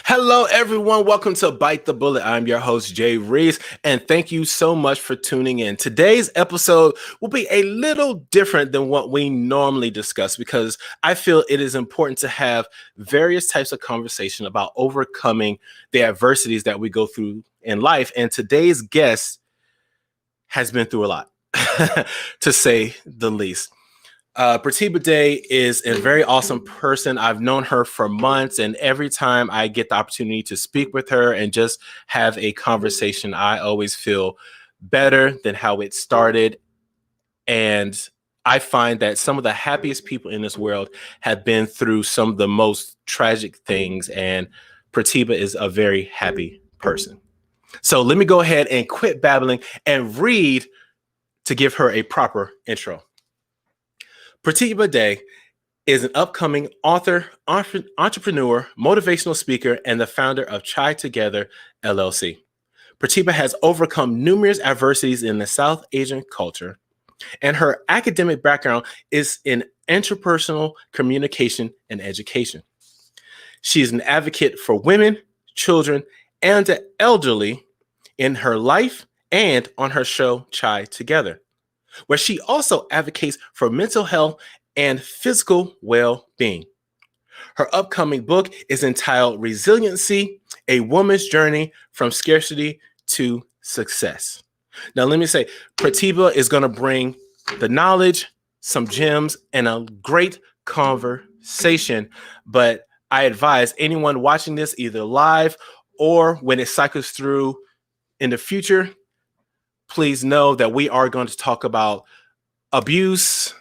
Hello, everyone. Welcome to Bite the Bullet. I'm your host, Jay Reese, and thank you so much for tuning in. Today's episode will be a little different than what we normally discuss because I feel it is important to have various types of conversation about overcoming the adversities that we go through in life. And today's guest has been through a lot, to say the least. Pratibha Day is a very awesome person. I've known her for months, and every time I get the opportunity to speak with her and just have a conversation, I always feel better than how it started. And I find that some of the happiest people in this world have been through some of the most tragic things, and Pratibha is a very happy person. So let me go ahead and quit babbling and read to give her a proper intro. Pratibha Day is an upcoming author, entrepreneur, motivational speaker, and the founder of Chai Together, LLC. Pratibha has overcome numerous adversities in the South Asian culture, and her academic background is in interpersonal communication and education. She is an advocate for women, children, and the elderly in her life and on her show, Chai Together, where she also advocates for mental health and physical well-being. Her upcoming book is entitled Resiliency, A Woman's Journey from Scarcity to Success. Now, let me say, Pratibha is going to bring the knowledge, some gems, and a great conversation. But I advise anyone watching this either live or when it cycles through in the future, please know that we are going to talk about abuse,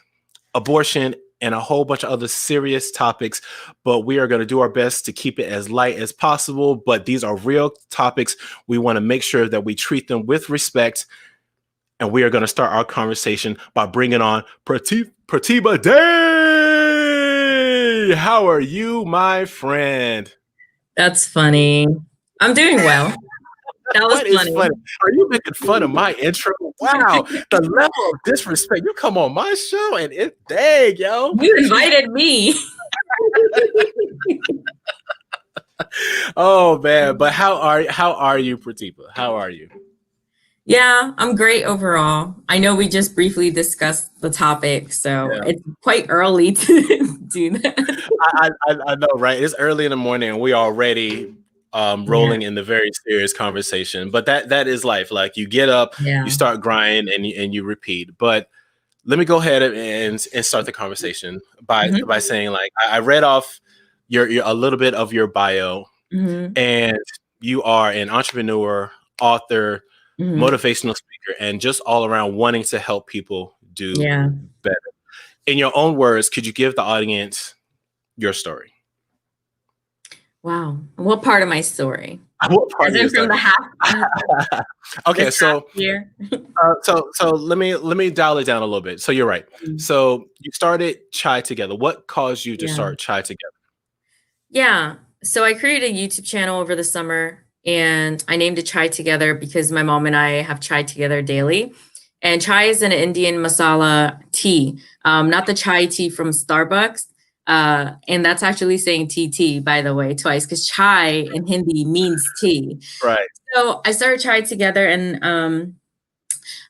abortion, and a whole bunch of other serious topics, but we are going to do our best to keep it as light as possible. But these are real topics. We want to make sure that we treat them with respect. And we are going to start our conversation by bringing on Pratibha Day. How are you, my friend? That's funny. I'm doing well. That was What is funny. funny? Are you making fun of my intro? Wow, the level of disrespect. You come on my show and it's dang, yo. You invited me. Oh man, but how are you, Pratibha? How are you? Yeah, I'm great overall. I know we just briefly discussed the topic, so Yeah. it's quite early to do that. I know, right? It's early in the morning and we already Yeah, rolling in the very serious conversation. But that is life. Like you get up, you yeah. start grinding and you repeat. But let me go ahead and start the conversation by Hmm. saying like I read off your a little bit of your bio, Hmm. and you are an entrepreneur, author, Hmm. motivational speaker, and just all around wanting to help people do Yeah. better. In your own words, could you give the audience your story? Wow. What part of my story? What part As of your in from story? the half Okay, this half so year. so let me dial it down a little bit. So you're right. Mm. So you started Chai Together. What caused you to Yeah. start Chai Together? Yeah. So I created a YouTube channel over the summer and I named it Chai Together because my mom and I have chai together daily. And chai is an Indian masala tea, not the chai tea from Starbucks. And that's actually saying TT, by the way, twice, because chai in Hindi means tea. Right. So I started Chai Together and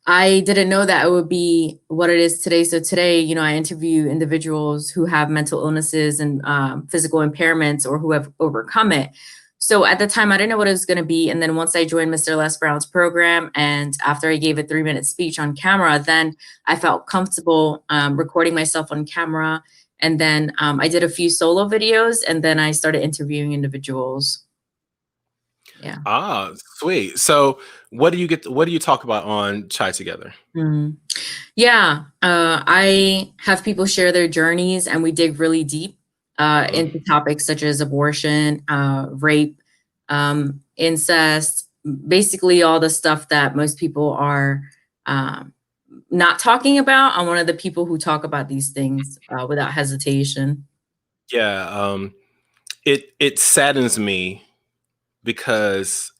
I didn't know that it would be what it is today. So today, I interview individuals who have mental illnesses and physical impairments or who have overcome it. So at the time, I didn't know what it was going to be. And then once I joined Mr. Les Brown's program, and after I gave a 3-minute speech on camera, then I felt comfortable recording myself on camera. And then I did a few solo videos, and then I started interviewing individuals. Yeah. Ah, sweet. So what do you talk about on Chai Together? Mm. Yeah, I have people share their journeys, and we dig really deep into Mhm. topics such as abortion, rape, incest, basically all the stuff that most people are um, not talking about. I'm one of the people who talk about these things without hesitation. Yeah, it saddens me because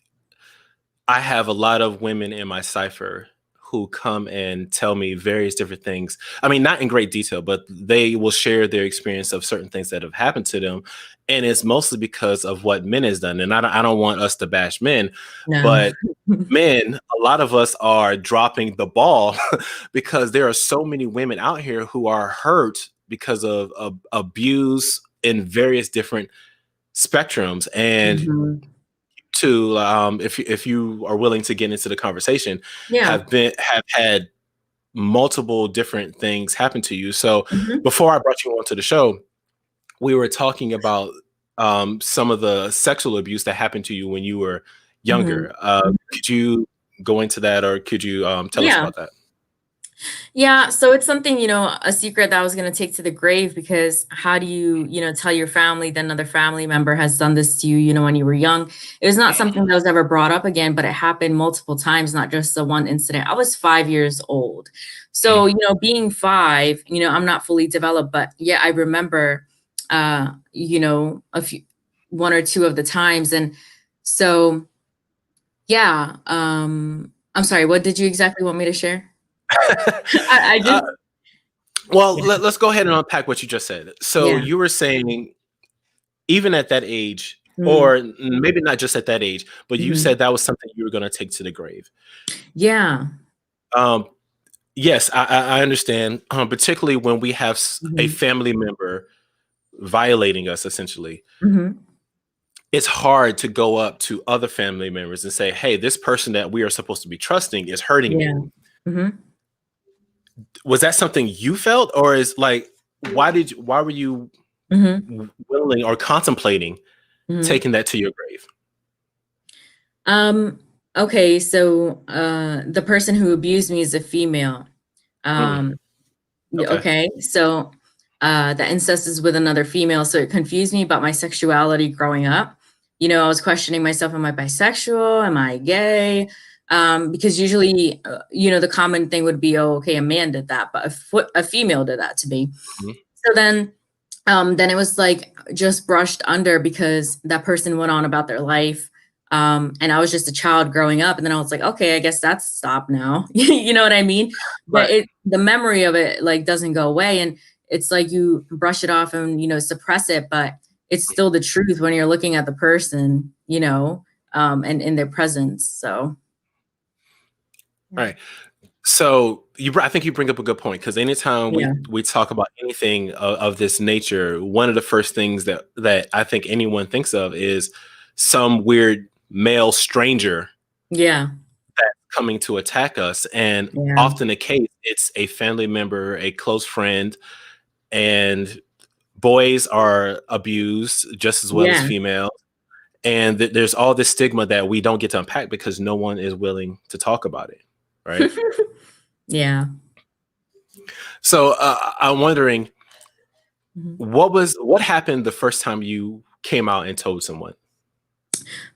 I have a lot of women in my cipher who come and tell me various different things. I mean, not in great detail, but they will share their experience of certain things that have happened to them. And it's mostly because of what men has done. And I don't want us to bash men, No. but men, a lot of us are dropping the ball because there are so many women out here who are hurt because of abuse in various different spectrums. And Mhm. to if you are willing to get into the conversation, Yeah. have had multiple different things happen to you. So Mhm. before I brought you onto the show, we were talking about some of the sexual abuse that happened to you when you were Mhm. younger. Mhm. Could you go into that, or could you tell us Yeah. about that? Yeah, so it's something, a secret that I was going to take to the grave, because how do you, tell your family that another family member has done this to you, when you were young? It was not something that was ever brought up again, but it happened multiple times, not just the one incident. I was 5 years old. So, Mm, being five, I'm not fully developed, but yeah, I remember, a few, one or two of the times. And so, yeah, I'm sorry, what did you exactly want me to share? I uh, just, well, yeah. let's go ahead and unpack what you just said. So Yeah. you were saying, even at that age, Mm, or maybe not just at that age, but you mhm. said that was something you were going to take to the grave. Yeah. Um, yes, I understand, particularly when we have a Mhm. family member violating us, essentially. Mhm. It's hard to go up to other family members and say, hey, this person that we are supposed to be trusting is hurting me. Yeah. Mhm. Was that something you felt, or is like, why were you Mhm. willing or contemplating Mhm. taking that to your grave? Um, okay, so, the person who abused me is a female. Mm, Um, okay. okay, so, the incest is with another female, so it confused me about my sexuality growing up. I was questioning myself, am I bisexual? Am I gay? Because usually, the common thing would be, oh, okay, a man did that, but a female did that to me. Mhm. So then it was like just brushed under because that person went on about their life. And I was just a child growing up. And then I was like, okay, I guess that's stopped now. You know what I mean? But Right. the memory of it like doesn't go away. And it's like you brush it off and, suppress it, but it's still the truth when you're looking at the person, and in their presence. So, yeah. Right. So I think you bring up a good point, because anytime Yeah. we talk about anything of this nature, one of the first things that I think anyone thinks of is some weird male stranger Yeah. coming to attack us. And Yeah. often the case, it's a family member, a close friend, and boys are abused just as well as Yeah. females. And there's all this stigma that we don't get to unpack because no one is willing to talk about it. Right. Yeah. So I'm wondering, Mhm. what happened the first time you came out and told someone?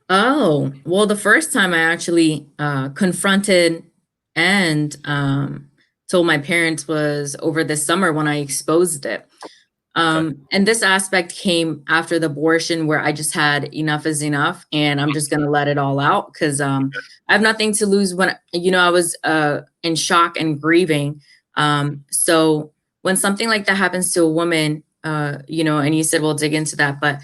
Oh, well, the first time I actually confronted and told my parents was over this summer when I exposed it. Okay. And this aspect came after the abortion, where I just had enough is enough, and I'm just gonna let it all out because I have nothing to lose. When I was in shock and grieving. So when something like that happens to a woman, and you said we'll dig into that, but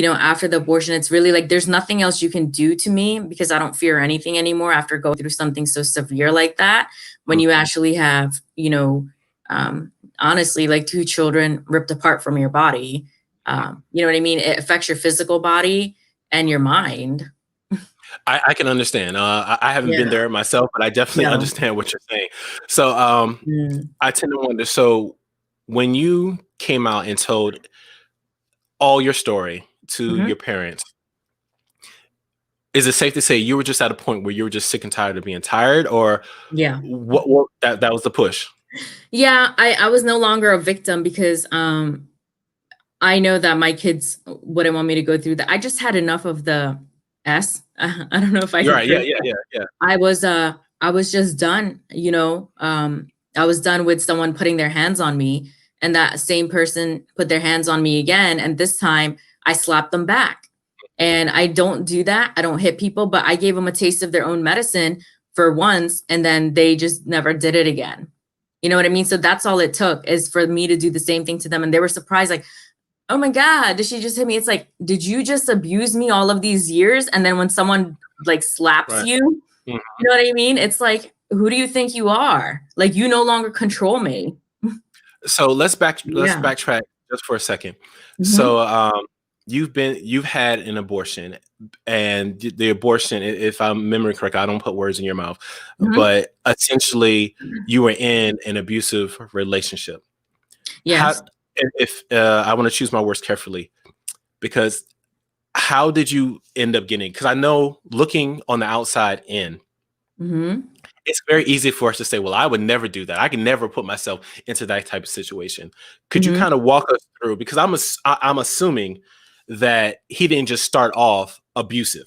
after the abortion, it's really like there's nothing else you can do to me because I don't fear anything anymore after going through something so severe like that. When Mm. you actually have, honestly, like two children ripped apart from your body. You know what I mean? It affects your physical body and your mind. I can understand. I haven't been Yeah. there myself, but I definitely No. understand what you're saying. So Mm. I tend to wonder. So when you came out and told all your story to Hmm. your parents, is it safe to say you were just at a point where you were just sick and tired of being tired, or Yeah. what that was the push? Yeah. I was no longer a victim because I know that my kids wouldn't want me to go through that. I just had enough of the S. I don't know if I You're could right. Yeah, curse, yeah, but yeah, yeah. I was just done, I was done with someone putting their hands on me, and that same person put their hands on me again, and this time I slapped them back. And I don't do that. I don't hit people, but I gave them a taste of their own medicine for once, and then they just never did it again. You know what I mean? So that's all it took, is for me to do the same thing to them. And they were surprised, like, oh my God, did she just hit me? It's like, did you just abuse me all of these years? And then when someone like slaps Right. you, Mhm. you know what I mean? It's like, who do you think you are? Like, you no longer control me. So let's Yeah. backtrack just for a second. Mhm. So you've had an abortion, and the abortion, if I'm remembering correct, I don't put words in your mouth, Mhm. but essentially you were in an abusive relationship. How, Yes. if I want to choose my words carefully, because how did you end up getting? Because I know, looking on the outside in, Mhm. it's very easy for us to say, well, I would never do that. I can never put myself into that type of situation. Could you Mhm. kind of walk us through? Because I'm assuming that he didn't just start off abusive.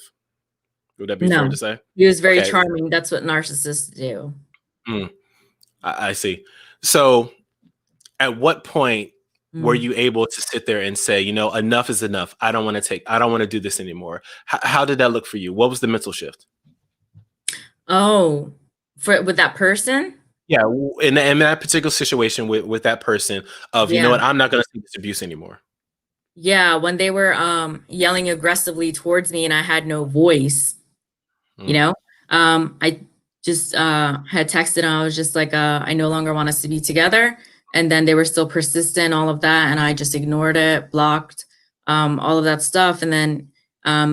Would that be fair to No. say? He was very Okay. charming. That's what narcissists do. Mm, I see. So at what point were Mm. you able to sit there and say, enough is enough. I don't want to do this anymore. How did that look for you? What was the mental shift? Oh, for with that person? Yeah, in that particular situation with that person of, Yeah. what, I'm not going to see this abuse anymore. Yeah, when they were yelling aggressively towards me and I had no voice, you Mm. know? I just had texted and I was just like, I no longer want us to be together. And then they were still persistent, all of that, and I just ignored it, blocked, all of that stuff. And then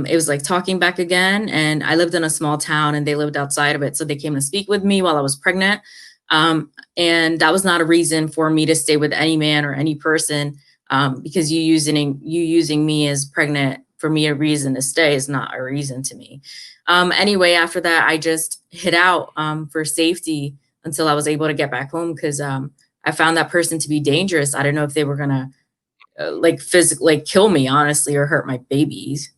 it was like talking back again. And I lived in a small town and they lived outside of it. So they came to speak with me while I was pregnant. And that was not a reason for me to stay with any man or any person, because you using me as pregnant for me a reason to stay is not a reason to me. Anyway, after that, I just hid out for safety until I was able to get back home, because I found that person to be dangerous. I don't know if they were gonna like physically like kill me, honestly, or hurt my babies.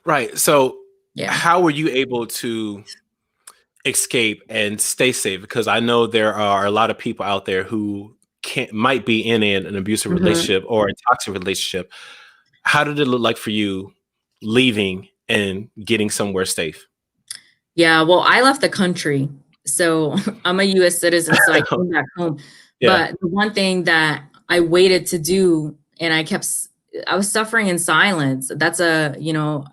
Right. So Yeah. how were you able to escape and stay safe? Because I know there are a lot of people out there who might be in an abusive Mhm. relationship or a toxic relationship. How did it look like for you leaving and getting somewhere safe? Yeah, well, I left the country. So I'm a US citizen, so I came back home. Yeah. But the one thing that I waited to do, and I was suffering in silence. That's a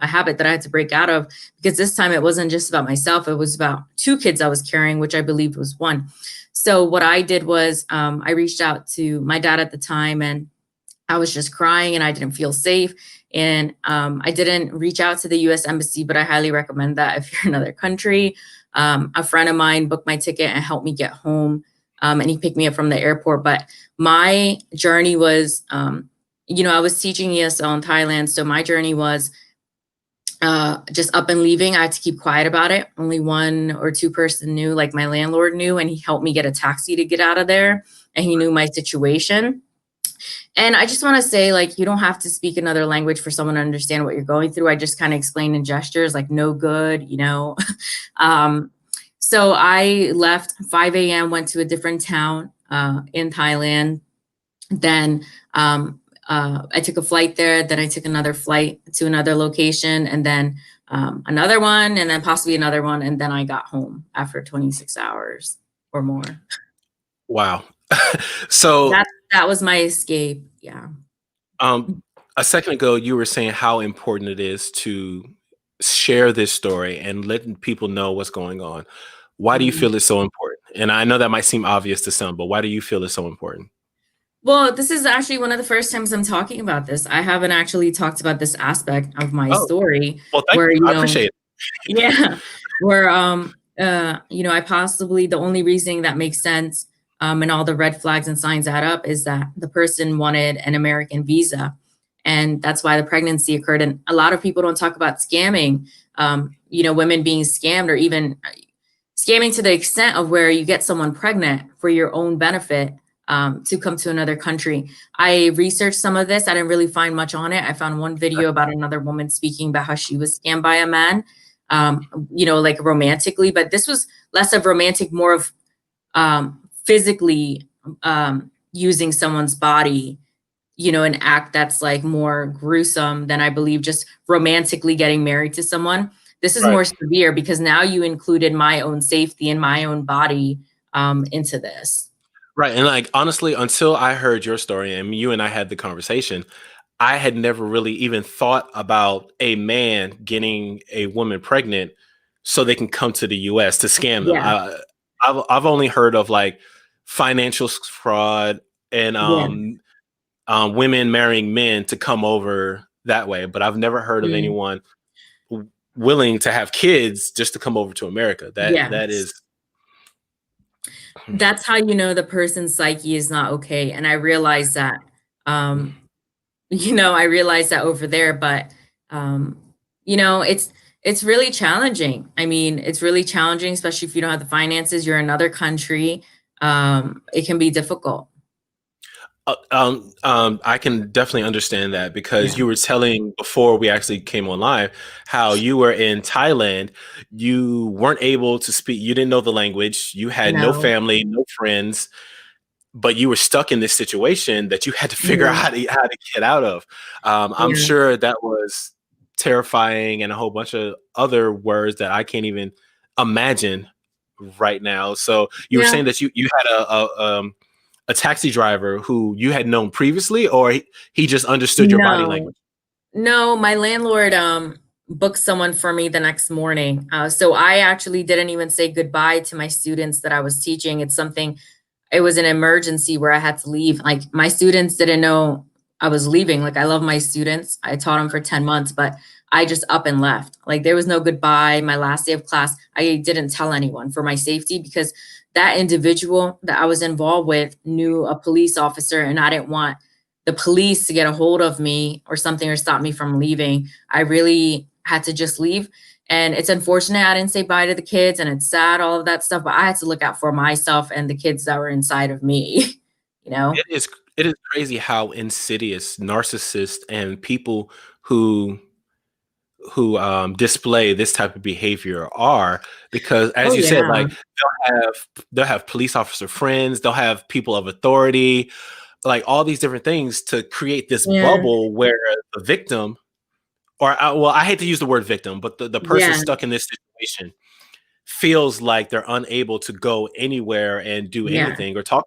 habit that I had to break out of, because this time it wasn't just about myself. It was about two kids I was carrying, which I believed was one. So what I did was I reached out to my dad at the time, and I was just crying and I didn't feel safe. And I didn't reach out to the US Embassy, but I highly recommend that if you're in another country. A friend of mine booked my ticket and helped me get home. And he picked me up from the airport. But my journey was, I was teaching ESL in Thailand. So my journey was just up and leaving. I had to keep quiet about it. Only one or two person knew, like my landlord knew, and he helped me get a taxi to get out of there. And he knew my situation. And I just want to say, like, you don't have to speak another language for someone to understand what you're going through. I just kind of explained in gestures, like, no good. um, so I left 5 a.m., went to a different town in Thailand. Then I took a flight there. Then I took another flight to another location, and then another one, and then possibly another one. And then I got home after 26 hours or more. Wow. So That was my escape. Yeah. Um, a second ago, you were saying how important it is to share this story and letting people know what's going on. Why do you Mhm. feel it's so important? And I know that might seem obvious to some, but why do you feel it's so important? Well, this is actually one of the first times I'm talking about this. I haven't actually talked about this aspect of my Oh, story well, thank where, you. I appreciate it. yeah, where I possibly the only reasoning that makes sense and all the red flags and signs add up is that the person wanted an American visa. And that's why the pregnancy occurred. And a lot of people don't talk about scamming, women being scammed, or even scamming to the extent of where you get someone pregnant for your own benefit to come to another country. I researched some of this. I didn't really find much on it. I found one video about another woman speaking about how she was scammed by a man, like romantically, but this was less of romantic, more of physically using someone's body, an act that's like more gruesome than I believe just romantically getting married to someone. This is Right. more severe because now you included my own safety and my own body into this. Right. And like honestly, until I heard your story and you and I had the conversation, I had never really even thought about a man getting a woman pregnant so they can come to the US to scam them. Yeah, I've only heard of like financial fraud and yeah. women marrying men to come over that way, but I've never heard of Mm. anyone willing to have kids just to come over to America. That Yes. is. That's how you know the person's psyche is not okay. And I realized that, um, I realized that over there, but um, it's really challenging. I mean, it's really challenging, especially if you don't have the finances, you're in another country. It can be difficult. I can definitely understand that Yeah. because you were telling before we actually came on live how you were in Thailand. You weren't able to speak, you didn't know the language, you had no No. family, no friends, but you were stuck in this situation that you had to figure out Mhm. how to get out of. I'm Yeah. sure that was terrifying and a whole bunch of other words that I can't even imagine right now. So you were Yeah. saying that you had a taxi driver who you had known previously, or he just understood your body No. language? No, my landlord booked someone for me the next morning. So I actually didn't even say goodbye to my students that I was teaching. It was an emergency where I had to leave. Like my students didn't know I was leaving. Like I love my students. I taught them for 10 months, but I just up and left. Like there was no goodbye. My last day of class, I didn't tell anyone for my safety because that individual that I was involved with knew a police officer and I didn't want the police to get a hold of me or something or stop me from leaving. I really had to just leave. And it's unfortunate I didn't say bye to the kids and it's sad, all of that stuff, but I had to look out for myself and the kids that were inside of me, you know? It is crazy how insidious narcissists and people who display this type of behavior are, because as Oh, you said, yeah. like they'll have police officer friends, they'll have people of authority, like all these different things to create this Yeah. bubble where the victim, or well, I hate to use the word victim, but the person Yeah. stuck in this situation feels like they're unable to go anywhere and do Yeah. anything or talk.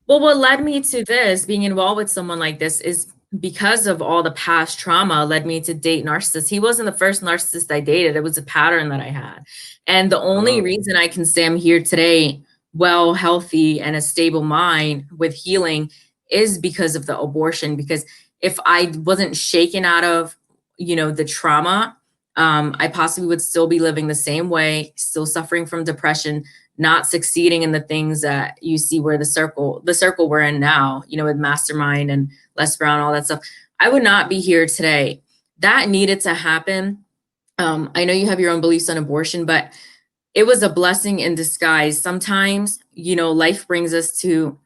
Well, what led me to this, being involved with someone like this, is because of all the past trauma led me to date narcissists. He wasn't the first narcissist I dated. It was a pattern that I had. And the only Oh, reason I can say I'm here today, well, healthy, and a stable mind with healing is because of the abortion. Because if I wasn't shaken out of, the trauma, I possibly would still be living the same way, still suffering from depression, not succeeding in the things that you see where the circle we're in now, with Mastermind and Les Brown, all that stuff. I would not be here today. That needed to happen. I know you have your own beliefs on abortion, but it was a blessing in disguise. Sometimes, life brings us to,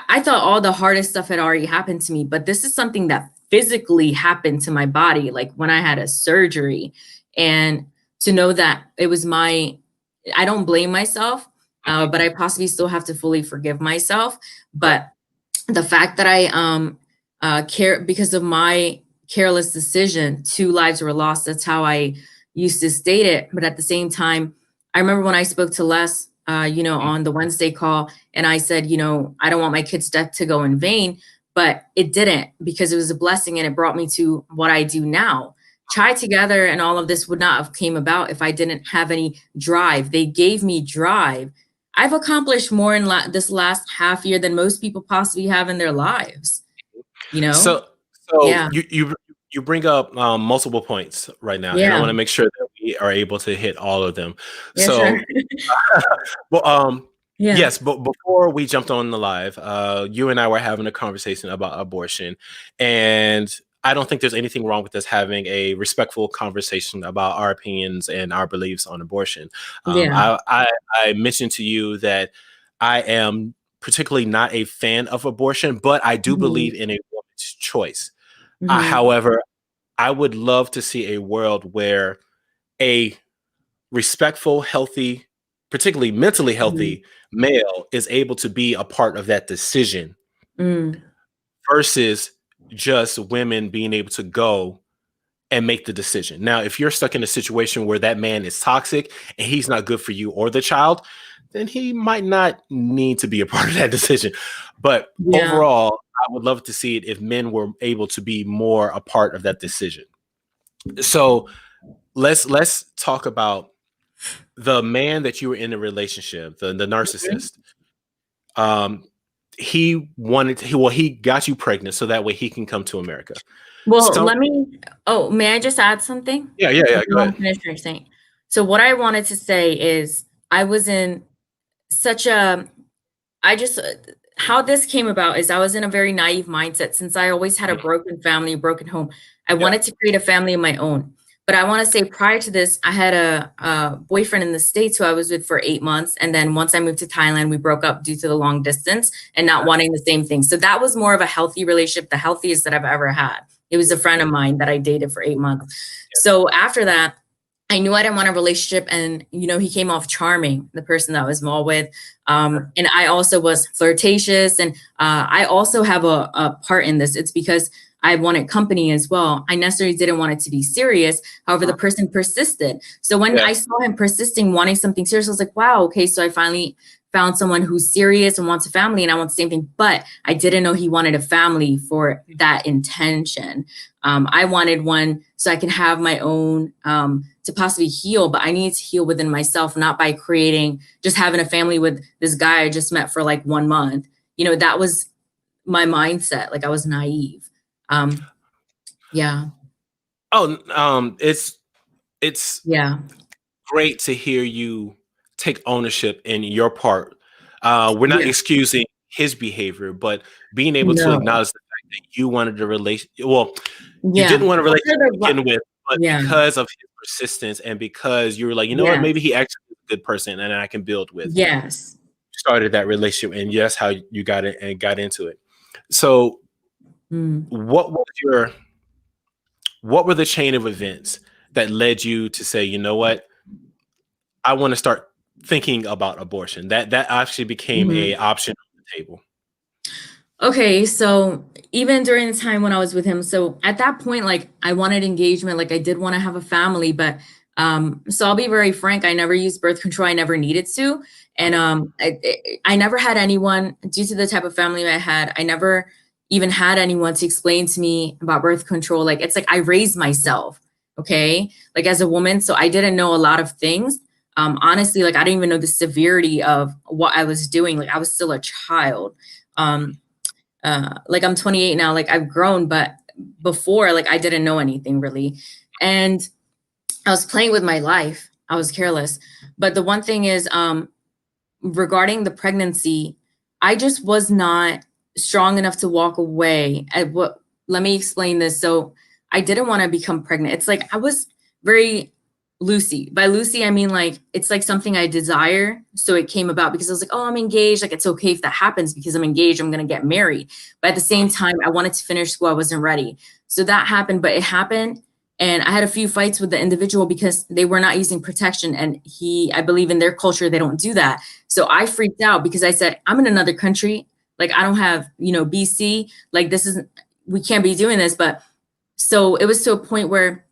I thought all the hardest stuff had already happened to me, but this is something that physically happened to my body, like when I had a surgery. And to know that it was I don't blame myself, but I possibly still have to fully forgive myself. right. But the fact that I care because of my careless decision, two lives were lost. That's how I used to state it. But at the same time, I remember when I spoke to Les, on the Wednesday call, and I said, I don't want my kid's death to go in vain, but it didn't because it was a blessing and it brought me to what I do now. Try Together and all of this would not have came about if I didn't have any drive. They gave me drive. I've accomplished more in this last half year than most people possibly have in their lives, you know? So, so Yeah. you bring up multiple points right now, and I Yeah. want to make sure that we are able to hit all of them. Yeah, sure. So, well, Yeah. yes, but before we jumped on the live, you and I were having a conversation about abortion, and I don't think there's anything wrong with us having a respectful conversation about our opinions and our beliefs on abortion. Um, Yeah. I, I, I mentioned to you that I am particularly not a fan of abortion, but I do Mhm. believe in a woman's choice. Mhm. However, I would love to see a world where a respectful, healthy, particularly mentally Mhm. healthy male is able to be a part of that decision Mm. versus just women being able to go and make the decision. Now, if you're stuck in a situation where that man is toxic and he's not good for you or the child, then he might not need to be a part of that decision. But Yeah. overall, I would love to see it if men were able to be more a part of that decision. So let's talk about the man that you were in a relationship, the Mhm. narcissist. Um, he got you pregnant so that way he can come to America. Well, So may I just add something? yeah, If you go want ahead. to finish what you're saying. So what I wanted to say is I was in such a I just how this came about is I was in a very naive mindset since I always had a Mhm. broken family, a broken home. I Yeah, wanted to create a family of my own. But I want to say prior to this, I had a boyfriend in the States who I was with for 8 months. And then once I moved to Thailand, we broke up due to the long distance and not wanting the same thing. So that was more of a healthy relationship, the healthiest that I've ever had. It was a friend of mine that I dated for 8 months. So after that, I knew I didn't want a relationship, and he came off charming, the person that I was involved with, and I also was flirtatious, and I also have a part in this. It's because I wanted company as well. I necessarily didn't want it to be serious. However, the person persisted. So when yeah, I saw him persisting, wanting something serious, I was like, wow, okay. So I finally found someone who's serious and wants a family, and I want the same thing. But I didn't know he wanted a family for that intention. I wanted one so I can have my own to possibly heal, but I need to heal within myself, not by just having a family with this guy I just met for like 1 month. That was my mindset. Like I was naive. Um, yeah, Oh, it's yeah, great to hear you take ownership in your part. We're not yeah. excusing his behavior, but being able to No, acknowledge the fact that you wanted a relation. Well, you yeah. didn't want a Well, relationship to begin with, but yeah, because of his persistence and because you were like, you know what, maybe yes, he actually is a good person and I can build with. yes. Started that relationship, and that's how you got it and got into it. So, Mm. what was your what were the chain of events that led you to say, you know what, I want to start thinking about abortion? That actually became a Mhm. option on the table. Okay, so even during the time when I was with him, so at that point, like I wanted engagement, like I did want to have a family, but so I'll be very frank, I never used birth control, I never needed to, and I never had anyone due to the type of family I had. I never even had anyone to explain to me about birth control. Like it's like I raised myself, okay, like as a woman, so I didn't know a lot of things. Honestly, like I didn't even know the severity of what I was doing. Like I was still a child. Um, like I'm 28 now, like I've grown, but before, like I didn't know anything really. And I was playing with my life. I was careless. But the one thing is, regarding the pregnancy, I just was not strong enough to walk away at what let me explain this. So I didn't want to become pregnant. It's like I was very Lucy. By Lucy, I mean like it's like something I desire. So it came about because I was like, oh, I'm engaged. Like it's okay if that happens because I'm engaged. I'm gonna get married. But at the same time, I wanted to finish school. I wasn't ready. So that happened, but it happened. And I had a few fights with the individual because they were not using protection. And I believe in their culture, they don't do that. So I freaked out because I said, I'm in another country. Like I don't have, BC. Like this isn't, we can't be doing this. But so it was to a point where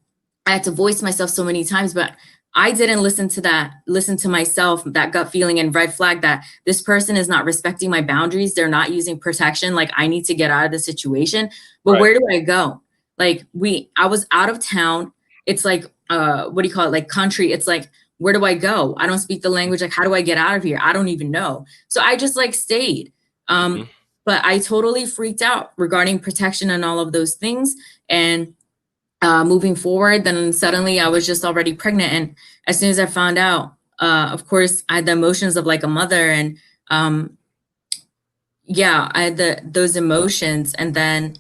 I had to voice myself so many times, but I didn't listen to myself, that gut feeling and red flag that this person is not respecting my boundaries. They're not using protection. Like I need to get out of the situation. But Right. where do I go? Like I was out of town. It's like, what do you call it? Like country. It's like, where do I go? I don't speak the language. Like, how do I get out of here? I don't even know. So I just like stayed. Mhm. But I totally freaked out regarding protection and all of those things. And moving forward, then suddenly I was just already pregnant. And as soon as I found out, of course, I had the emotions of like a mother. And yeah, I had those emotions. And then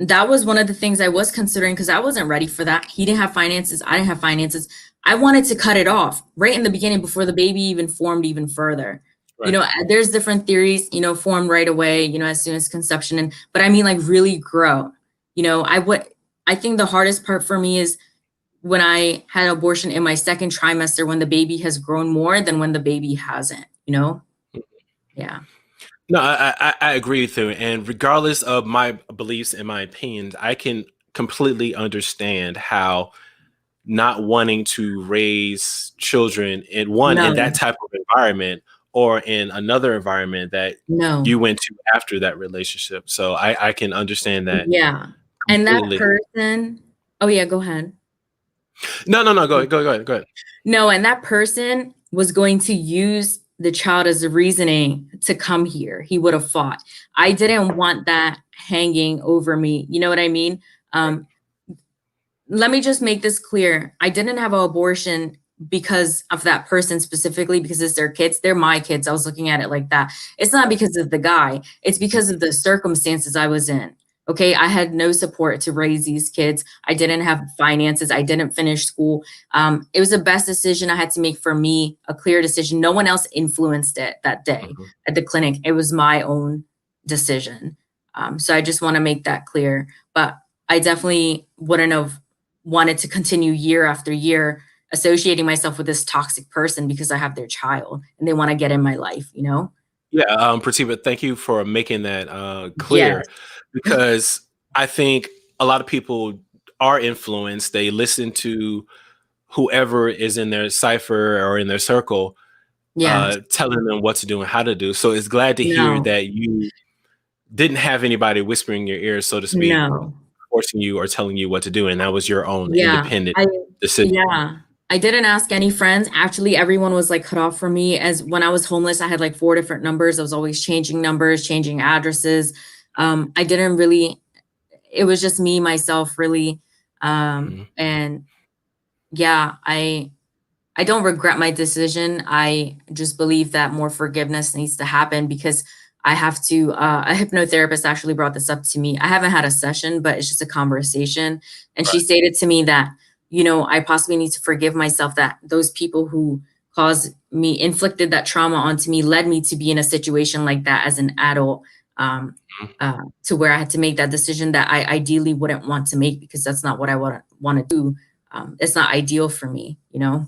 that was one of the things I was considering because I wasn't ready for that. He didn't have finances. I didn't have finances. I wanted to cut it off right in the beginning before the baby even formed even further. Right. There's different theories, formed right away, as soon as conception. But I mean, like really grow. I think the hardest part for me is when I had abortion in my second trimester when the baby has grown more than when the baby hasn't. Yeah. No, I agree with you. And regardless of my beliefs and my opinions, I can completely understand how not wanting to raise children in that No, type of environment or in another environment that no. you went to after that relationship. So I can understand that Yeah. And that completely. person, oh yeah, go ahead. No. Go ahead. Go ahead. Go ahead. No, and that person was going to use the child as a reasoning to come here. He would have fought. I didn't want that hanging over me. You know what I mean? Um, Let me just make this clear. I didn't have an abortion because of that person specifically, because it's their kids. They're my kids. I was looking at it like that. It's not because of the guy, it's because of the circumstances I was in. Okay. I had no support to raise these kids. I didn't have finances. I didn't finish school. It was the best decision I had to make for me, a clear decision. No one else influenced it that day Mhm. at the clinic. It was my own decision. So I just want to make that clear. But I definitely wouldn't have wanted to continue year after year associating myself with this toxic person because I have their child and they want to get in my life, you know? Yeah, Pratibha, thank you for making that Yes. clear, because I think a lot of people are influenced. They listen to whoever is in their cipher or in their circle, Yes. telling them what to do and how to do. So it's glad to hear No. that you didn't have anybody whispering in your ear, so to speak, No. forcing you or telling you what to do, and that was your own Yeah. independent I decision. yeah. I didn't ask any friends. Actually, everyone was like cut off from me. As when I was homeless, I had like four different numbers. I was always changing numbers, changing addresses. I didn't really, it was just me, myself, really. Mhm. And yeah, I don't regret my decision. I just believe that more forgiveness needs to happen because I have to. A hypnotherapist actually brought this up to me. I haven't had a session, but it's just a conversation. And she Right. stated to me that, I possibly need to forgive myself that those people who caused me, inflicted that trauma onto me, led me to be in a situation like that as an adult, um, to where I had to make that decision that I ideally wouldn't want to make because that's not what I want to do. It's not ideal for me, you know?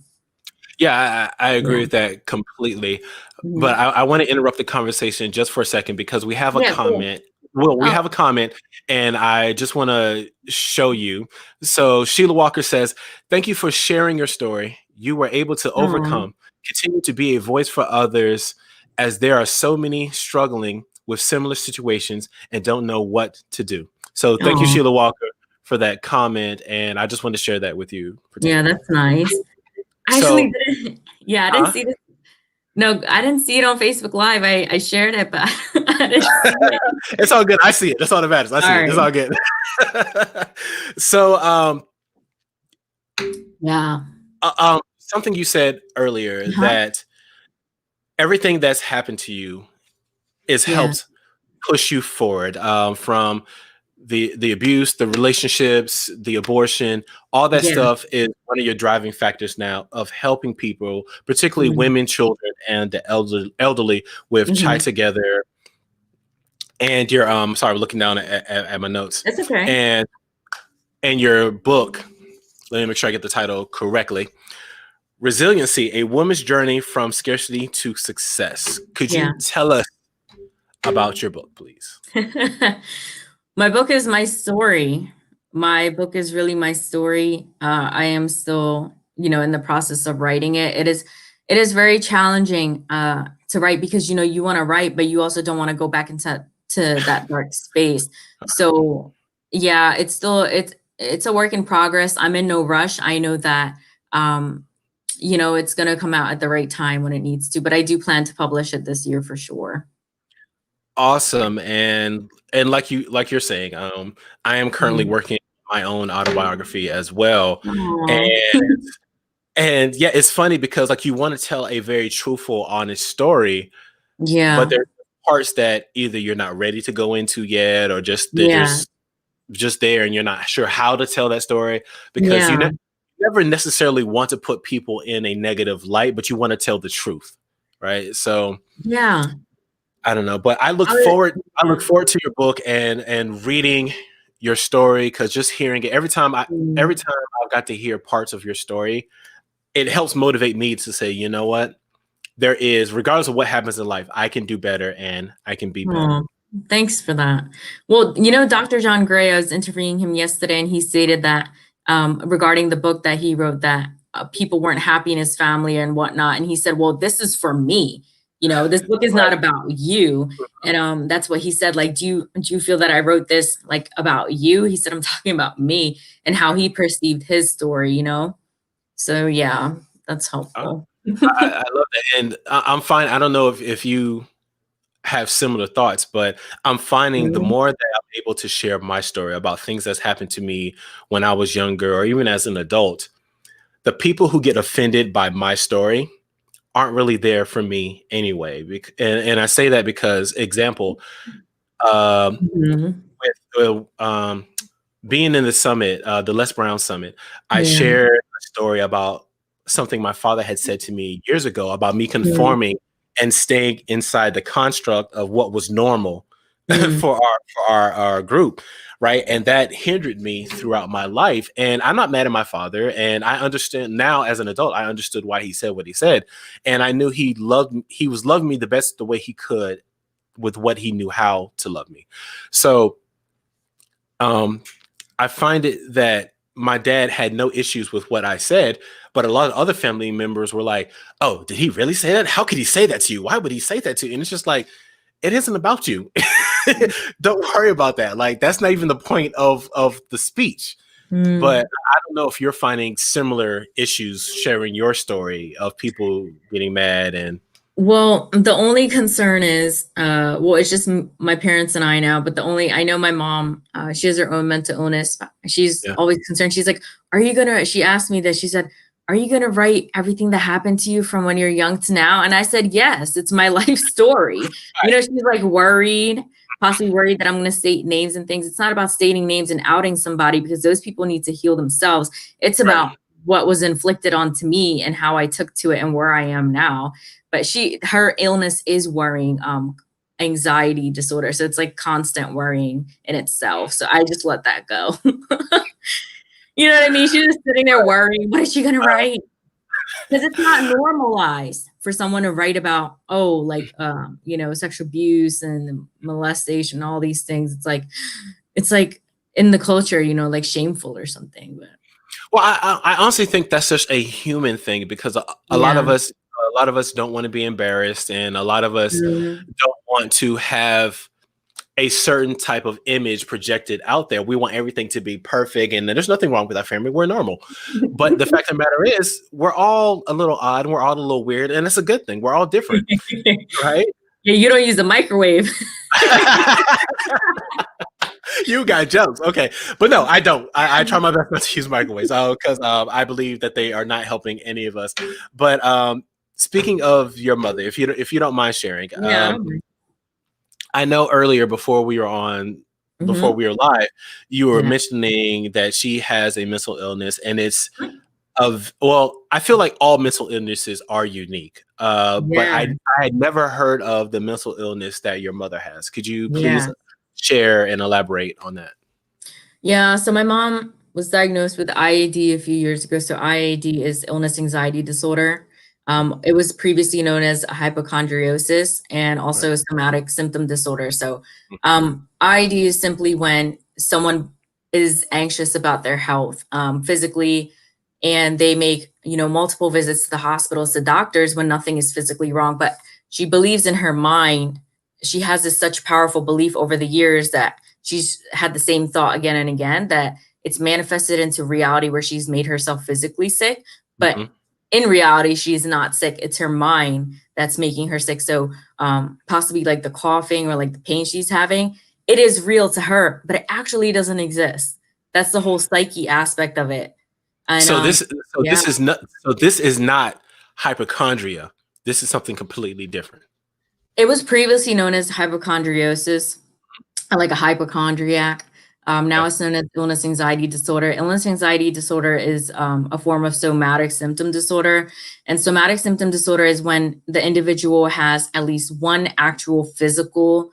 Yeah, I agree Yeah. with that completely. But Mhm. I want to interrupt the conversation just for a second because we have a Yeah, cool. comment. Well, we Oh, have a comment, and I just want to show you. So Sheila Walker says, "Thank you for sharing your story. You were able to aw, overcome. Continue to be a voice for others, as there are so many struggling with similar situations and don't know what to do." So thank you, aw. Sheila Walker, for that comment, and I just want to share that with you, Yeah, Pratibha. that's nice. I actually So, didn't yeah, I didn't huh? see this. No, I didn't see it on Facebook Live. I shared it, but I didn't see it. It's all good. I see it. That's all that matters. I see it. It's Sorry. all good. So, Yeah. something you said earlier, Uh-huh. that everything that's happened to you is Yeah. helped push you forward, from the abuse, the relationships, the abortion, all that Yeah. stuff is one of your driving factors now of helping people, particularly Mhm. women, children, and the elderly with Chai Mhm. Together. And your sorry, looking down at my notes, It's okay. and your book. Let me make sure I get the title correctly. Resiliency, a woman's journey from scarcity to success. Could you Yeah. tell us about your book, please? My book is my story. My book is really my story. I am still, in the process of writing it. It is very challenging to write because you want to write, but you also don't want to go back into that dark space. So yeah, it's a work in progress. I'm in no rush. I know that it's gonna come out at the right time when it needs to, but I do plan to publish it this year for sure. Awesome. And like you're saying, I am currently Mhm. working on my own autobiography as well. And Aw. yeah, it's funny because like you want to tell a very truthful, honest story, but Yeah. there's parts that either you're not ready to go into yet, or just they're Yeah. just there and you're not sure how to tell that story, because Yeah. never necessarily want to put people in a negative light, but you want to tell the truth, right? So Yeah. I don't know, but I would I yeah. look forward to your book and reading your story, because just hearing it every Mm. time I've got to hear parts of your story, it helps motivate me to say, you know what, there is, regardless of what happens in life, I can do better and I can be Aw. better. Thanks for that. Well, Dr. John Gray, I was interviewing him yesterday, and he stated that regarding the book that he wrote, that people weren't happy in his family and whatnot. And he said, well, this is for me. This book is not Right. about you. And that's what he said. Like, do you feel that I wrote this like about you? He said, I'm talking about me and how he perceived his story. So yeah, that's Uh, helpful. I love that, and I'm fine. I don't know if you have similar thoughts, but I'm finding the Mhm. more that I'm able to share my story about things that's happened to me when I was younger or even as an adult, the people who get offended by my story aren't really there for me anyway. And I say that because, example, um, Mhm. with being in the summit, the Les Brown summit, I Yeah. shared a story about something my father had said to me years ago about me Mm, conforming and staying inside the construct of what was normal mm, for our group, right? And that hindered me throughout my life. And I'm not mad at my father, and I understand now as an adult. I understood why he said what he said, and I knew he was loving me the best the way he could with what he knew how to love me. So um, I find it that my dad had no issues with what I said, but a lot of other family members were like, "Oh, did he really say that? How could he say that to you? Why would he say that to you?" And it's just like, it isn't about you. Don't worry about that. Like, that's not even the point of the speech. But mm. I don't know if you're finding similar issues sharing your story of people getting mad and Well, the only concern is, well, it's just my parents and I now, but I know my mom, she has her own mental illness. She's yeah, always concerned. She's like, she asked me this, she said, are you going to write everything that happened to you from when you're young to now? And I said, yes, it's my life story. She's like worried, possibly worried that I'm going to state names and things. It's not about stating names and outing somebody because those people need to heal themselves. It's right. about what was inflicted onto me and how I took to it and where I am now. But her illness is worrying, anxiety disorder, so it's like constant worrying in itself, so I just let that go. You know what I mean? She's just sitting there worrying, what is she gonna write? Because it's not normalized for someone to write about, oh, like, sexual abuse and molestation, all these things. It's like in the culture, like shameful or something. But Well, I honestly think that's just a human thing because a lot yeah. of us don't want to be embarrassed, and a lot of us Mhm. don't want to have a certain type of image projected out there. We want everything to be perfect, and there's nothing wrong with our family. We're normal, but the fact of the matter is, we're all a little odd, and we're all a little weird, and it's a good thing. We're all different, right? Yeah, you don't use the microwave. You got jokes, okay, but no, I don't. I try my best not to use microwaves because I believe that they are not helping any of us. But speaking of your mother, if you don't mind sharing, Yeah, I don't mind. I know earlier before Mhm. we were live, you were Yeah. mentioning that she has a mental illness, and it's of well, I feel like all mental illnesses are unique, but Yeah, I had never heard of the mental illness that your mother has. Could you please yeah. share and elaborate on that? Yeah, so my mom was diagnosed with IAD a few years ago. So IAD is illness anxiety disorder. It was previously known as hypochondriosis and Right. also somatic symptom disorder. So IAD is simply when someone is anxious about their health physically, and they make multiple visits to the hospitals to doctors when nothing is physically wrong. But she believes in her mind. She has this such powerful belief over the years that she's had the same thought again and again, that it's manifested into reality where she's made herself physically sick. But Mhm. in reality, she's not sick. It's her mind that's making her sick. So possibly like the coughing or like the pain she's having, it is real to her, but it actually doesn't exist. That's the whole psyche aspect of it. And So this so yeah, this is not so this is not hypochondria. This is something completely different. it was previously known as hypochondriosis, like a hypochondriac. Now Okay. it's known as illness anxiety disorder. Illness anxiety disorder is a form of somatic symptom disorder. And somatic symptom disorder is when the individual has at least one actual physical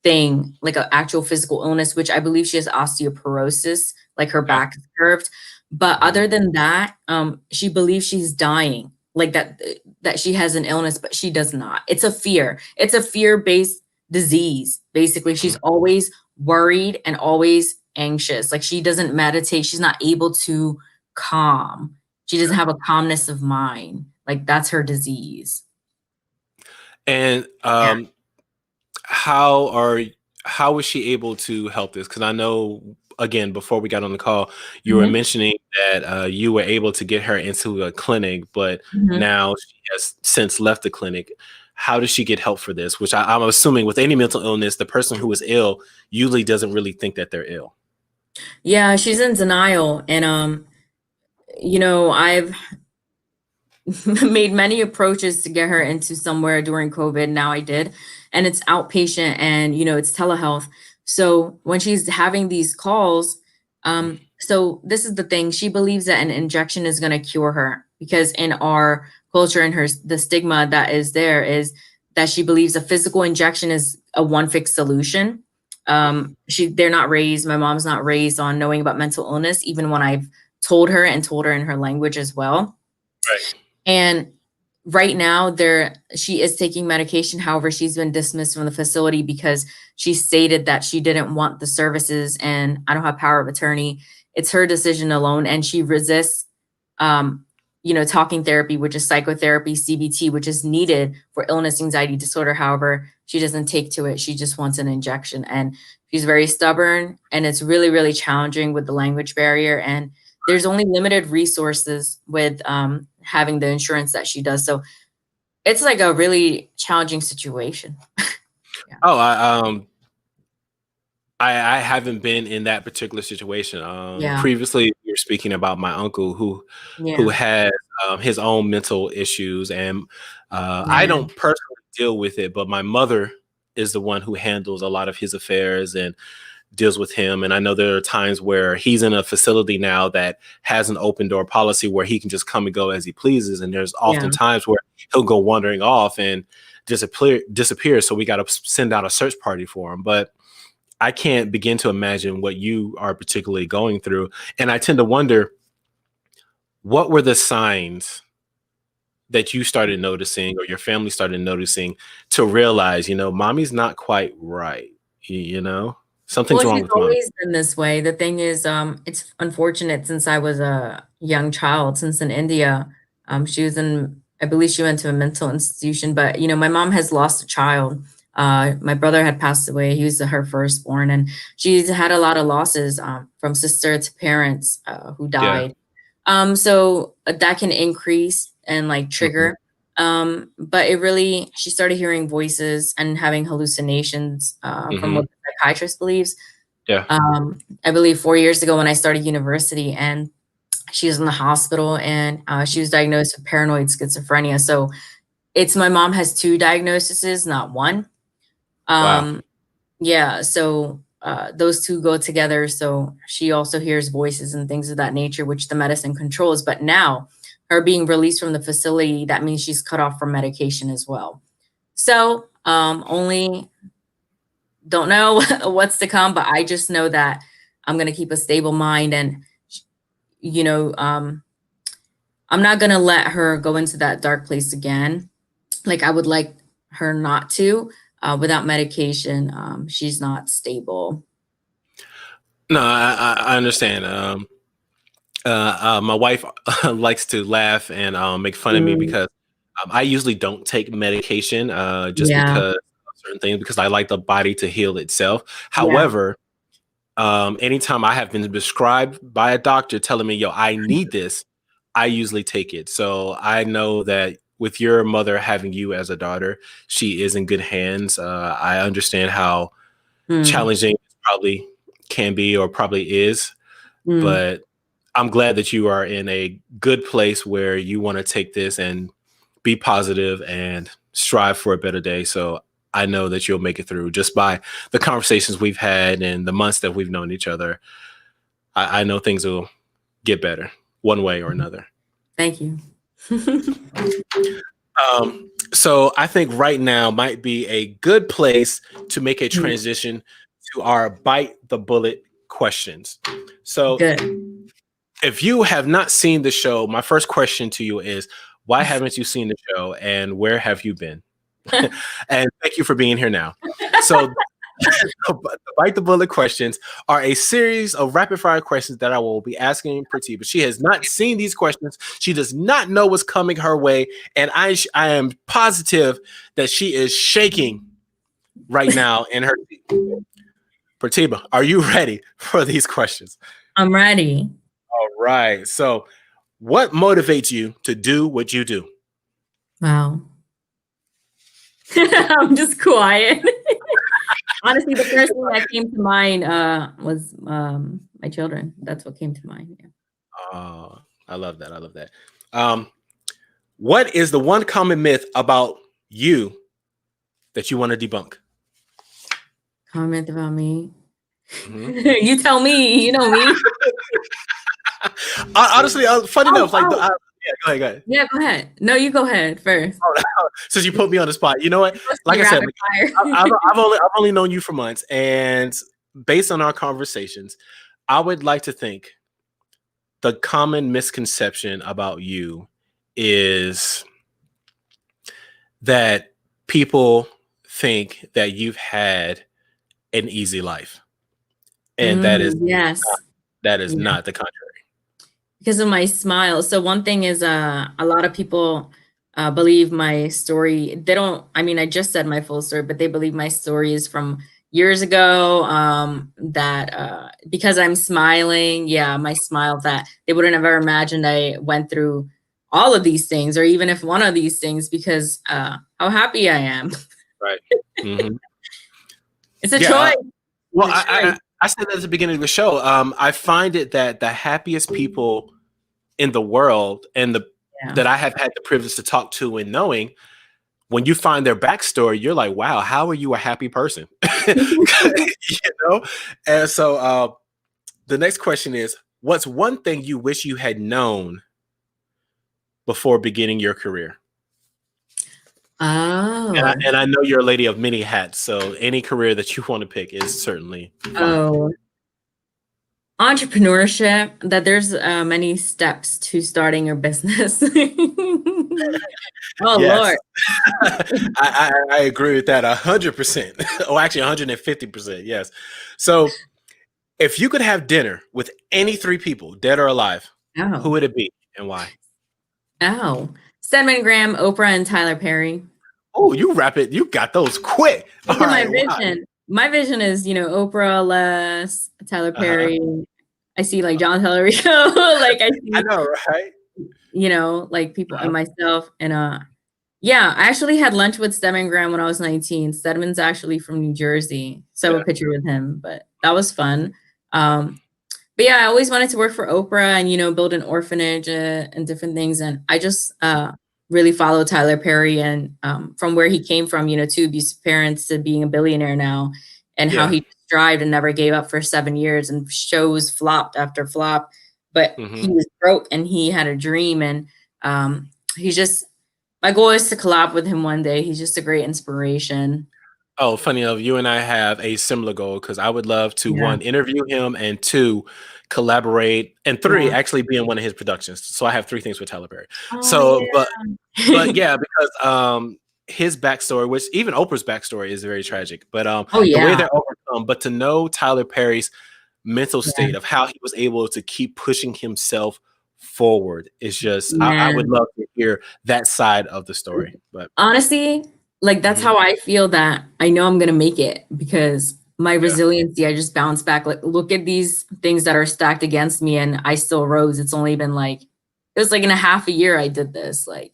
thing, like an actual physical illness, which I believe she has osteoporosis, like her Okay. back is curved. But Mhm. other than that, she believes she's dying, like that she has an illness, but she does not. It's a fear. It's a fear based. disease. Basically, she's Mhm. always worried and always anxious. Like she doesn't meditate. She's not able to calm. She doesn't have a calmness of mind. Like that's her disease. And Yeah. how are how was she able to help this? Because I know, again, before we got on the call, you were Mhm, mentioning that you were able to get her into a clinic, but mhm. now she has since left the clinic. How does she get help for this? Which I'm assuming with any mental illness, the person who is ill usually doesn't really think that they're ill. Yeah, she's in denial, and I've made many approaches to get her into somewhere during COVID. Now I did, and it's outpatient, and it's telehealth. So when she's having these calls, so this is the thing: she believes that an injection is going to cure her because in our culture and the stigma that is there is that she believes a physical injection is a one fixed solution. They're not raised. My mom's not raised on knowing about mental illness, even when I've told her in her language as well. Right. And right now she is taking medication. However, she's been dismissed from the facility because she stated that she didn't want the services and I don't have power of attorney. It's her decision alone. And she resists um, talking therapy, which is psychotherapy, CBT, which is needed for illness, anxiety disorder. However, she doesn't take to it. She just wants an injection. And she's very stubborn. And it's really, really challenging with the language barrier. And there's only limited resources with having the insurance that she does. So it's like a really challenging situation. Yeah. Oh, I haven't been in that particular situation. Yeah. Previously, we were speaking about my uncle who Yeah. has his own mental issues, and I Yeah. don't personally deal with it, but my mother is the one who handles a lot of his affairs and deals with him. And I know there are times where he's in a facility now that has an open door policy where he can just come and go as he pleases, and there's often Yeah. times where he'll go wandering off and disappear. So we got to send out a search party for him, but I can't begin to imagine what you are particularly going through. And I tend to wonder, what were the signs that you started noticing or your family started noticing to realize, mommy's not quite right. Something's Well, wrong she's with mom. always been this way. The thing is, it's unfortunate since I was a young child, since in India, she was in, I believe she went to a mental institution, but my mom has lost a child. My brother had passed away. He was her firstborn, and she's had a lot of losses, from sister to parents, who Yeah. died. So that can increase and like Hmm. trigger. But she started hearing voices and having hallucinations, from Hmm. what the psychiatrist believes. Yeah. I believe 4 years ago when I started university, and she was in the hospital, and she was diagnosed with paranoid schizophrenia. So it's my mom has two diagnoses, not one. Wow. Um, yeah, so those two go together. So she also hears voices and things of that nature, which the medicine controls. But now, her being released from the facility, that means she's cut off from medication as well. So only don't know what's to come, but I just know that I'm gonna keep a stable mind, and you know, um, I'm not gonna let her go into that dark place again. Like I would like her not to. Without medication, she's not stable. No, I understand. My wife likes to laugh and make fun of me Mm, because I usually don't take medication just yeah, because of certain things, because I like the body to heal itself. yeah. However, anytime I have been prescribed by a doctor telling me, yo, I need this, I usually take it. So I know that with your mother having you as a daughter, she is in good hands. I understand how Mm, challenging it probably can be or probably is, mm. but I'm glad that you are in a good place where you want to take this and be positive and strive for a better day. So I know that you'll make it through just by the conversations we've had and the months that we've known each other. I know things will get better one way or another. Thank you. So I think right now might be a good place to make a Mm, transition to our bite the bullet questions. So good. if you have not seen the show, my first question to you is, why haven't you seen the show and where have you been? And thank you for being here now. So the Bite the Bullet questions are a series of rapid fire questions that I will be asking Pratibha. She has not seen these questions. She does not know what's coming her way. And I am positive that she is shaking right now in her seat. Pratibha, are you ready for these questions? I'm ready. All right. So, what motivates you to do what you do? Wow. I'm just quiet. Honestly, the first thing that came to mind was my children. That's what came to mind. Yeah. Oh, I love that. I love that. What is the one common myth about you that you want to debunk? Comment about me. Mhm. You tell me. You know me. Honestly, funny enough, like, Oh. yeah, go ahead, go ahead. Yeah, go ahead. No, you go ahead first. Since you put me on the spot, you know what? It's supposed to Like be I said, rapid fire. I've only known you for months, and based on our conversations, I would like to think the common misconception about you is that people think that you've had an easy life, and Yes. that is Yeah. not the contrary. Because of my smile. So one thing is a lot of people believe my story. They don't, I mean, I just said my full story, but they believe my story is from years ago. That because I'm smiling, yeah, my smile, that they wouldn't have ever imagined I went through all of these things, or even if one of these things, because how happy I am. Right. Mhm. It's a Yeah. choice. Well, It's a choice. I said that at the beginning of the show. I find it that the happiest people in the world, and Yeah. that I have had the privilege to talk to and knowing, when you find their backstory, you're like, wow, how are you a happy person? You know? And so the next question is, what's one thing you wish you had known before beginning your career? Oh. And I know you're a lady of many hats, so any career that you want to pick is certainly fine. Oh. Entrepreneurship, that there's many steps to starting your business. Oh Yes. Lord. I agree with that 100%. Oh, actually 150%. Yes. So if you could have dinner with any three people, dead or alive, who Oh. would it be and why? Oh. Stedman Graham, Oprah, and Tyler Perry. Oh, you rap it. You got those quick. All Look at my right. Wow. vision. My vision is, Oprah, Les, Tyler Uh-huh. Perry. I see like John Tellerico. Like I I see, know, right? like people and Uh-huh. myself. And yeah, I actually had lunch with Stedman Graham when I was 19. Stedman's actually from New Jersey. So I have Yeah. a picture with him, but that was fun. But yeah, I always wanted to work for Oprah and, build an orphanage and different things. And I just really followed Tyler Perry, and from where he came from, two abusive parents to being a billionaire now, and how Yeah. he strived and never gave up for 7 years, and shows flopped after flop. But Hmm. he was broke and he had a dream. And he's just, my goal is to collab with him one day. He's just a great inspiration. Oh, funny enough, you and I have a similar goal because I would love to, Yeah. one, interview him, and two, collaborate, and three, Yeah. actually be in one of his productions. So I have three things with Tyler Perry. Oh, So, yeah. but yeah, because his backstory, which even Oprah's backstory is very tragic, but Oh, the way yeah. they're overcome, but to know Tyler Perry's mental Yeah. state of how he was able to keep pushing himself forward is just, I would Man. love to hear that side of the story. But Honestly, like that's mhm, how I feel, that I know I'm gonna make it, because my yeah, resiliency, I just bounce back. Like, look at these things that are stacked against me, and I still rose. It's only been like, it was like in a half a year I did this. Like,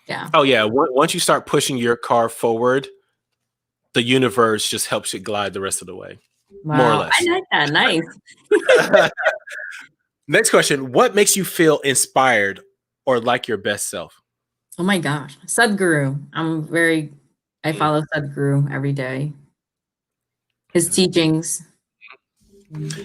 yeah. yeah. Oh yeah, once you start pushing your car forward, the universe just helps it glide the rest of the way, more or Wow. I less. like that. Nice. Next question: what makes you feel inspired or like your best self? Oh my gosh. Sadhguru. I Mm, follow Sadhguru every day. His yeah. teachings.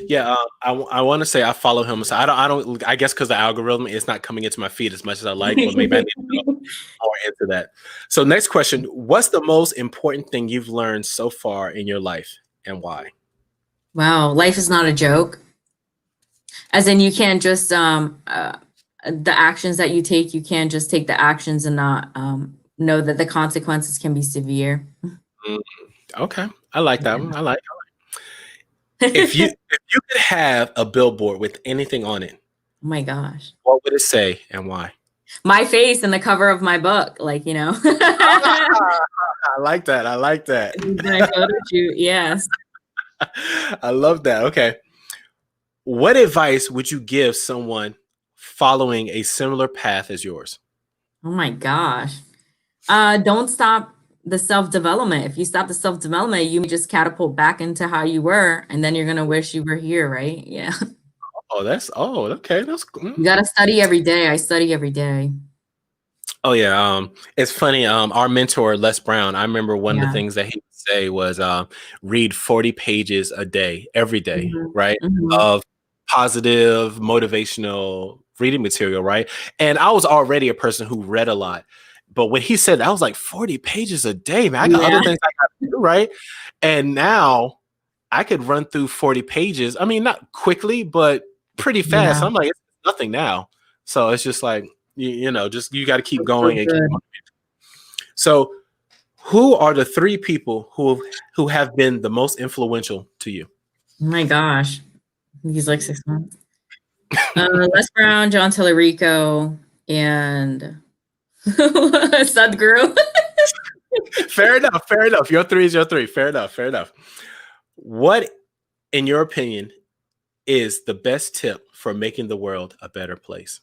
Yeah, I want to say I follow him. So I don't. I guess because the algorithm is not coming into my feed as much as I like, but maybe I need to go more into that. So next question: what's the most important thing you've learned so far in your life, and why? Wow. Life is not a joke. As in, you can't just the actions that you take, you can't just take the actions and not know that the consequences can be severe. Mm. Okay. I like that Yeah. one. I like if you could have a billboard with anything on it, Oh my gosh. what would it say and why? My face in the cover of my book, like, I like that. I like that. my photo shoot, yes. I love that. Okay. What advice would you give someone following a similar path as yours? Oh my gosh. Don't stop the self-development. If you stop the self-development, you may just catapult back into how you were, and then you're gonna wish you were here, right? Yeah. Okay. That's You gotta study every day. I study every day. Oh yeah, it's funny. Our mentor Les Brown. I remember one of the Yeah. things that he would say was, read 40 pages a day, every day, Mhm. right? Mhm. Of positive, motivational reading material, right? And I was already a person who read a lot, but when he said that, I was like, 40 pages a day, man. I got other Yeah. things I got to do, right? And now I could run through 40 pages. I mean, not quickly, but pretty fast. Yeah. I'm like, it's nothing now. So it's just like, just you got to keep That's so going and keep good. going. So, who are the three people who have been the most influential to you? Oh my gosh. He's like 6 months. Les Brown, John Tallarico, and Sadhguru. Fair enough. Fair enough. Your three is your three. Fair enough. Fair enough. What, in your opinion, is the best tip for making the world a better place?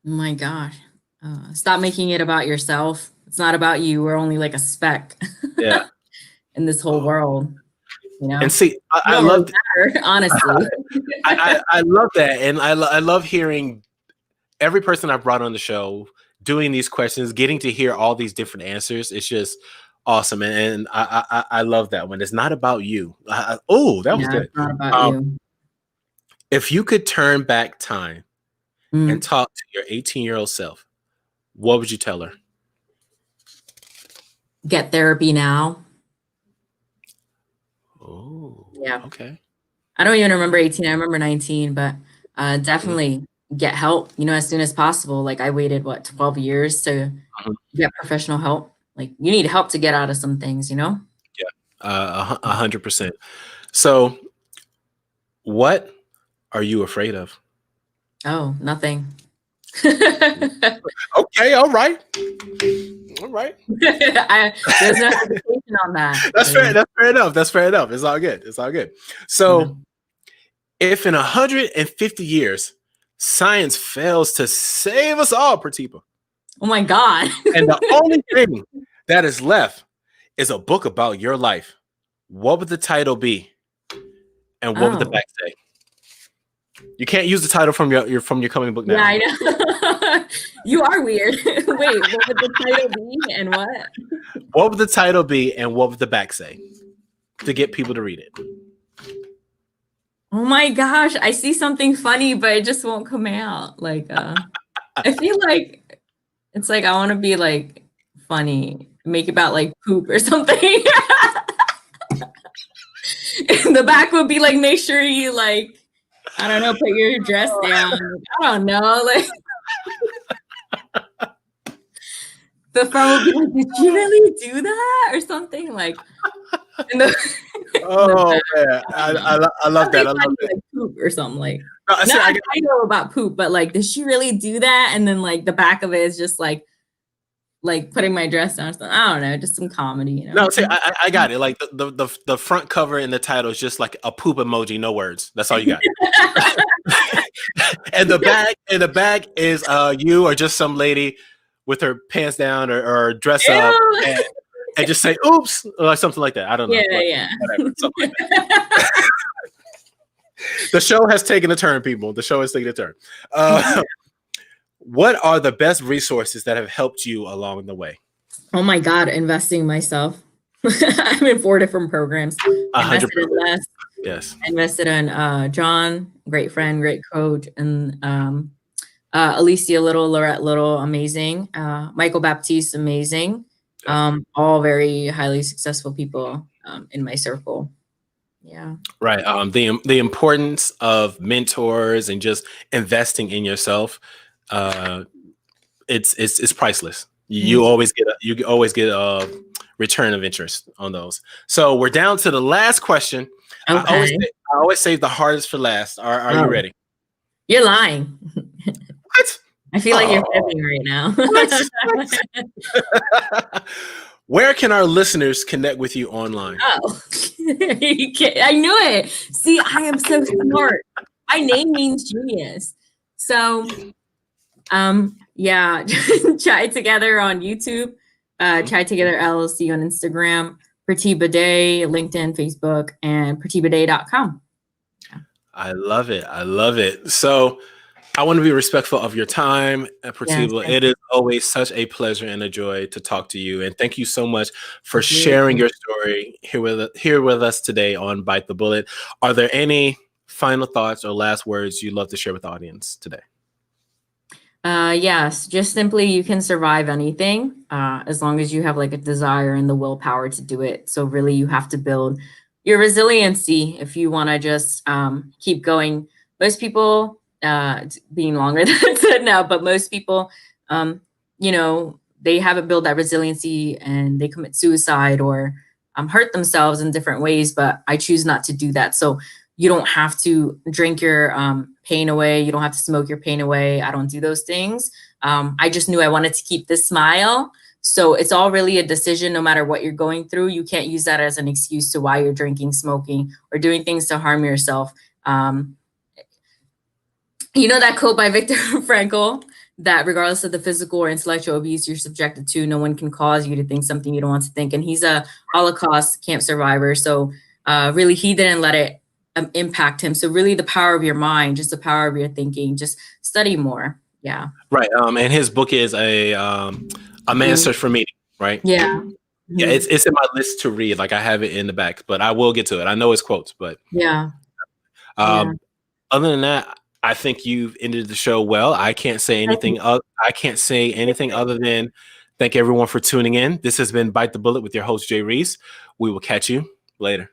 Oh my gosh. Stop making it about yourself. It's not about you. We're only like a speck Yeah. in this whole world, you know? And see, We I don't really love matter, honestly. I love that, and I love hearing every person I've brought on the show doing these questions, getting to hear all these different answers. It's just awesome, and I love that one. It's not about you. Oh, that was Yeah, good. it's not about Um, you. if you could turn back time and Mm. talk to your 18-year-old self, what would you tell her? Get therapy now. Oh, Yeah. okay. I don't even remember 18. I remember 19, but Mhm, definitely get help, as soon as possible. Like I waited, what, 12 years to mhm. get professional help. Like you need help to get out of some things. Yeah, 100%. So, what are you afraid of? Oh, nothing. Okay, all right, all right. There's no hesitation on that. That's fair. That's fair enough. That's fair enough. It's all good. It's all good. Yeah. So, if in 150 years science fails to save us all, Pratibha, Oh my God. and the only thing that is left is a book about your life, what would the title be, and what would the Oh, back say? You can't use the title from your coming book yeah, now. I know. You are weird. Wait, what would the title be and what? What would the title be, and what would the back say to get people to read it? Oh my gosh, I see something funny, but it just won't come out. Like, I feel like it's like I want to be like funny, make about like poop or something. And the back would be like, make sure you like, I don't know, put your dress down. I don't know, like the front would be like, did you really do that or something? Like, in the, in the Oh back, man, I don't know. I love that. Something I love funny that. like poop or something like. No, I see. Not a title about poop, but like, did she really do that? And then like the back of it is just like putting my dress down or something. I don't know, just some comedy. No, see, I got it. Like the front cover and the title is just like a poop emoji, no words. That's all you got. And the back is you or just some lady with her pants down or dress up Ew. and just say oops or something like that. I don't know. Yeah. Whatever, something like that. The show has taken a turn, people. The show has taken a turn. What are the best resources that have helped you along the way? Oh my God, investing in myself. I'm in 4 different programs. Invested in 100%. Les. Yes. I invested in John, great friend, great coach, and Alicia Little, Lorette Little, amazing. Michael Baptiste, amazing. Yeah. All very highly successful people in my circle. Yeah. Right. The importance of mentors and just investing in yourself, it's priceless. You always get return of interest on those. So we're down to the last question. Okay. I always save the hardest for last. Are you ready? You're lying. What? I feel like you're fibbing right now. What? Where can our listeners connect with you online? Oh, I knew it. See, I am so smart. My name means genius. So, yeah, Chai Together on YouTube, Chai Together LLC on Instagram, Pratibha Day, LinkedIn, Facebook, and pratibhaday.com. I love it. I love it. So I want to be respectful of your time, Pratibha. Yes, it is always such a pleasure and a joy to talk to you. And thank you so much for sharing your story here with us today on Bite the Bullet. Are there any final thoughts or last words you'd love to share with the audience today? Yes, just simply you can survive anything as long as you have like a desire and the willpower to do it. So really you have to build your resiliency if you want to just keep going. Most people, being longer than I said now, but most people, they haven't built that resiliency and they commit suicide or hurt themselves in different ways, but I choose not to do that. So you don't have to drink your pain away. You don't have to smoke your pain away. I don't do those things. I just knew I wanted to keep this smile. So it's all really a decision no matter what you're going through. You can't use that as an excuse to why you're drinking, smoking, or doing things to harm yourself. You know that quote by Viktor Frankl that regardless of the physical or intellectual abuse you're subjected to, no one can cause you to think something you don't want to think. And he's a Holocaust camp survivor. So really he didn't let it impact him. So really the power of your mind, just the power of your thinking, just study more. Yeah. Right. And his book is a Man's Search for Meaning, right? Yeah. Yeah, it's in my list to read. Like I have it in the back, but I will get to it. I know it's quotes, but yeah. Other than that, I think you've ended the show well. I can't say anything. I can't say anything other than thank everyone for tuning in. This has been Bite the Bullet with your host Jay Reese. We will catch you later.